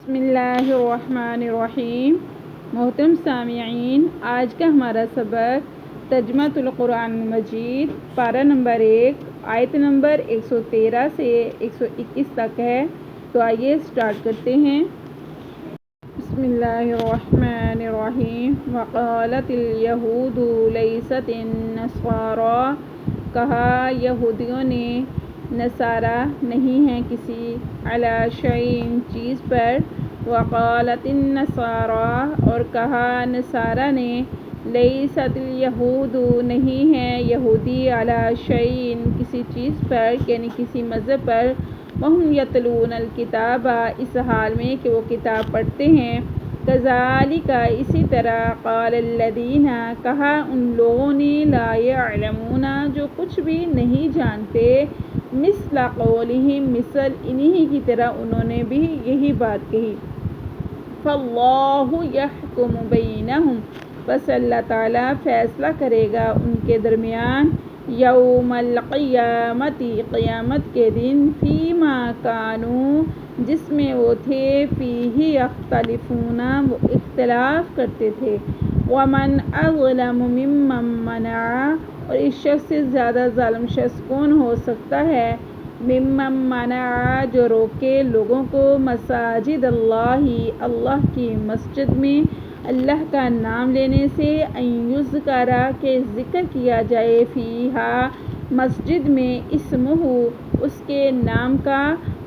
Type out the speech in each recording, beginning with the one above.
بسم اللہ الرحمن الرحیم۔ محترم سامعین، آج کا ہمارا سبق ترجمۃ القرآن مجید پارہ نمبر 1 آیت نمبر 113 سے 121 تک ہے۔ تو آئیے سٹارٹ کرتے ہیں۔ بسم اللہ الرحمن الرحیم۔ وقالت الیہود لیست النصارى، کہا یہودیوں نے نصارہ نہیں ہیں کسی علی شیء چیز پر۔ وقالت النصارى، اور کہا نصارہ نے لیست الیہود، نہیں ہیں یہودی علی شیء کسی چیز پر، یعنی کسی مذہب پر۔ وہم یتلون الکتاب، اس حال میں کہ وہ کتاب پڑھتے ہیں۔ کذالک، اسی طرح، قال الذین، کہا ان لوگوں نے، لا یعلمون، جو کچھ بھی نہیں جانتے، مثل قولہم، مثل انہی کی طرح انہوں نے بھی یہی بات کہی۔ فاللہ یحکم بینہم، پس اللہ تعالیٰ فیصلہ کرے گا ان کے درمیان، یوم القیامت، قیامت کے دن، فیما کانوا، جس میں وہ تھے، فیہ یختلفون، وہ اختلاف کرتے تھے۔ ومن اظلم ممن منع، اور اس شخص سے زیادہ ظالم شخص کون ہو سکتا ہے، ممن منع، جو روکے لوگوں کو، مساجد اللہ، اللہ کی مسجد میں اللہ کا نام لینے سے، ان یذکر، کہ ذکر کیا جائے، فیہا، مسجد میں، اسمہ، اس کے نام کا،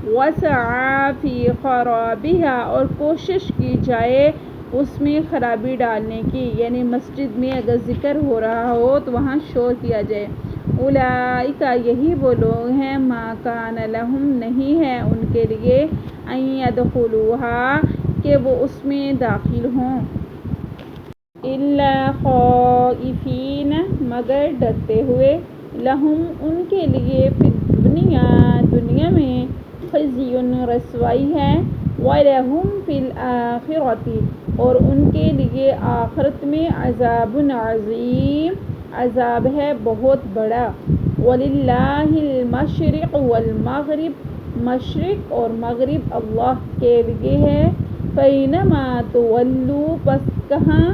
وسعی فی خرابہا، اور کوشش کی جائے اس میں خرابی ڈالنے کی، یعنی مسجد میں اگر ذکر ہو رہا ہو تو وہاں شور کیا جائے۔ اولئک، یہی وہ لوگ ہیں، ما کان لہم، نہیں ہے ان کے لیے، ان یدخلوہا، کہ وہ اس میں داخل ہوں، الا خائفین، مگر ڈرتے ہوئے، لہم، ان کے لیے، فی الدنیا، دنیا میں، خزی، رسوائی ہے، وَلَهُمْ فِي الْآخِرَةِ، اور ان کے لیے آخرت میں، عذاب عظیم، عذاب ہے بہت بڑا۔ وَلِلَّهِ الْمَشْرِقُ وَالْمَغْرِبُ، مشرق اور مغرب اللہ کے لیے ہے۔ فَأَيْنَمَا تُوَلُّوا، پس کہاں،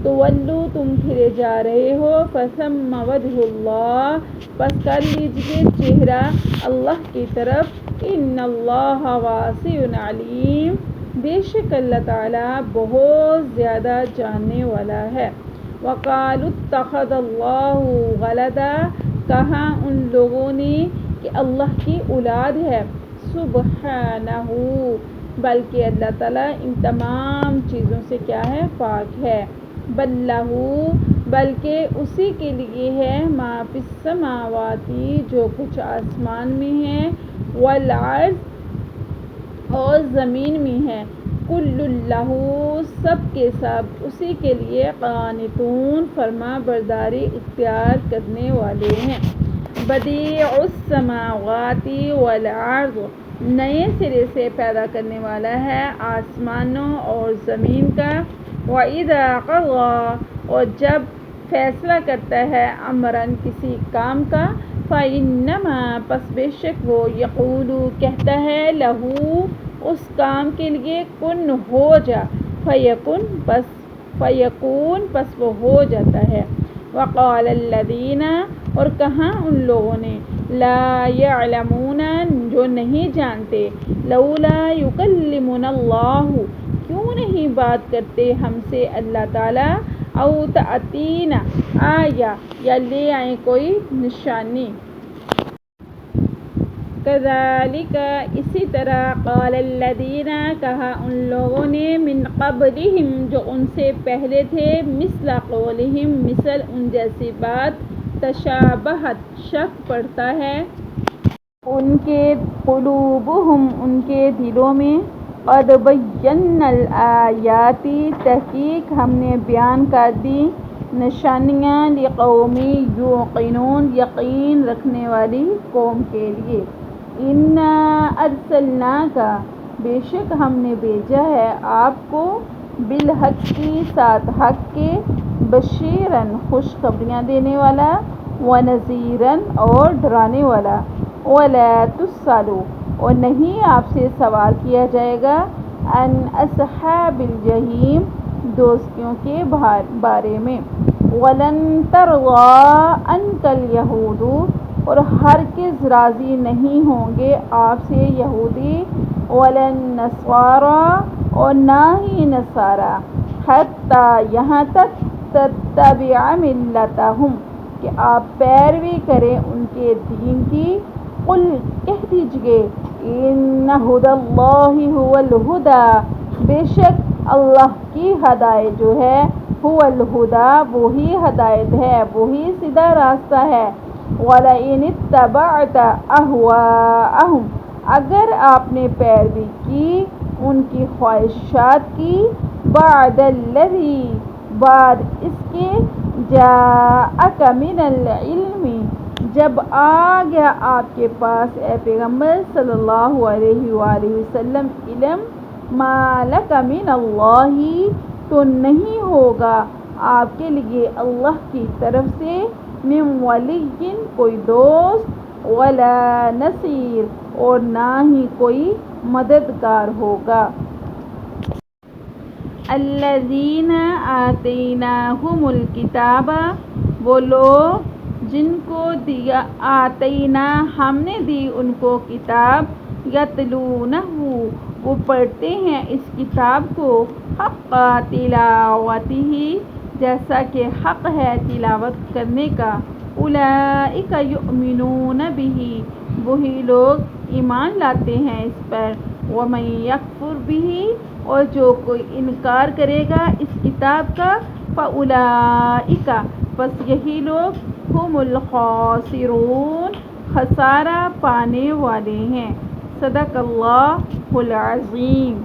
تولوا، تم پھرے جا رہے ہو، فَثَمَّ وَجْهُ اللّہ، پس کر لیجئے چہرہ اللہ کی طرف۔ ان اللہ واسع علیم، بے شک اللہ تعالیٰ بہت زیادہ جاننے والا ہے۔ وقالوا اتخذ اللہ ولدا، کہا ان لوگوں نے کہ اللہ کی اولاد ہے۔ سبحانہ، بلکہ اللہ تعالیٰ ان تمام چیزوں سے کیا ہے، پاک ہے۔ بل لہ، بلکہ اسی کے لیے ہے، ما فی السماوات، جو کچھ آسمان میں ہے، والارض، اور زمین میں ہے، کل لہ، سب کے سب اسی کے لیے، قانتون، فرما برداری اختیار کرنے والے ہیں۔ بدیع السماوات والارض، نئے سرے سے پیدا کرنے والا ہے آسمانوں اور زمین کا۔ وَإِذَا قَضَىٰ، اور جب فیصلہ کرتا ہے، امراً، کسی کام کا، فَإِنَّمَا، پس بے شک وہ، یقول، کہتا ہے، لہو، اس کام کے لیے، کن، ہو جا، فیکون، پس وہ ہو جاتا ہے۔ وقال الذین، اور کہا ان لوگوں نے، لا یعلمون، جو نہیں جانتے، لولا یکلمنا اللہ، کیوں نہیں بات کرتے ہم سے اللہ تعالیٰ، او تأتینا آیہ، یا لے آئیں کوئی نشانی۔ کذالک، اسی طرح، قال الذین، کہا ان لوگوں نے، من قبلہم، جو ان سے پہلے تھے، مثل قولہم، مثل ان جیسی بات، تشابہت، شک پڑتا ہے، ان کے قلوبہم، ان کے دلوں میں، قد بینا الآیات، تحقیق ہم نے بیان کر دی نشانیاں، لقوم یوقنون، یقین رکھنے والی قوم کے لیے۔ انا ارسلناک، بے شک ہم نے بھیجا ہے آپ کو، بالحق، ساتھ حق کے، بشیراً، خوشخبریاں دینے والا، ونذیراً، اور ڈرانے والا۔ ولا تسأل، اور نہیں آپ سے سوال کیا جائے گا، ان اصحاب الجحیم دوستیوں کے بارے میں ولن ترضى عنك اليہود اور ہرگز راضی نہیں ہوں گے آپ سے یہودی ولن نصارى اور نہ ہی نصارہ حتی یہاں تک تتبع ملتہم کہ آپ پیروی کریں ان کے دین کی قل کہہ دیجئے ان ھدی اللہ ھو الھدی بے شک اللہ کی ہدایت جو ہے ھو الھدی وہی ہدایت ہے وہی سیدھا راستہ ہے وَلَئِنِ اتَّبَعْتَ أَهْوَاءَهُمْ اگر آپ نے پیروی کی ان کی خواہشات کی بعد الذی بعد اس کے جاءک من العلم جب آ گیا آپ کے پاس اے پیغمبر صلی اللہ علیہ وآلہ وسلم علم ما لک من اللہ تو نہیں ہوگا آپ کے لیے اللہ کی طرف سے من ولی کوئی دوست ولا نصیر اور نہ ہی کوئی مددگار ہوگا الذین آتیناہم الکتاب وہ لوگ جن کو دیا آتینا ہم نے دی ان کو کتاب یتلونہ وہ پڑھتے ہیں اس کتاب کو حق تلاوتہ جیسا کہ حق ہے تلاوت کرنے کا اولئک یؤمنون بہ وہی لوگ ایمان لاتے ہیں اس پر ومن یکفر بہ اور جو کوئی انکار کرے گا اس کتاب کا فاولئک پس یہی لوگ ہم الخاسرون خسارہ پانے والے ہیں صدق اللہ العظیم.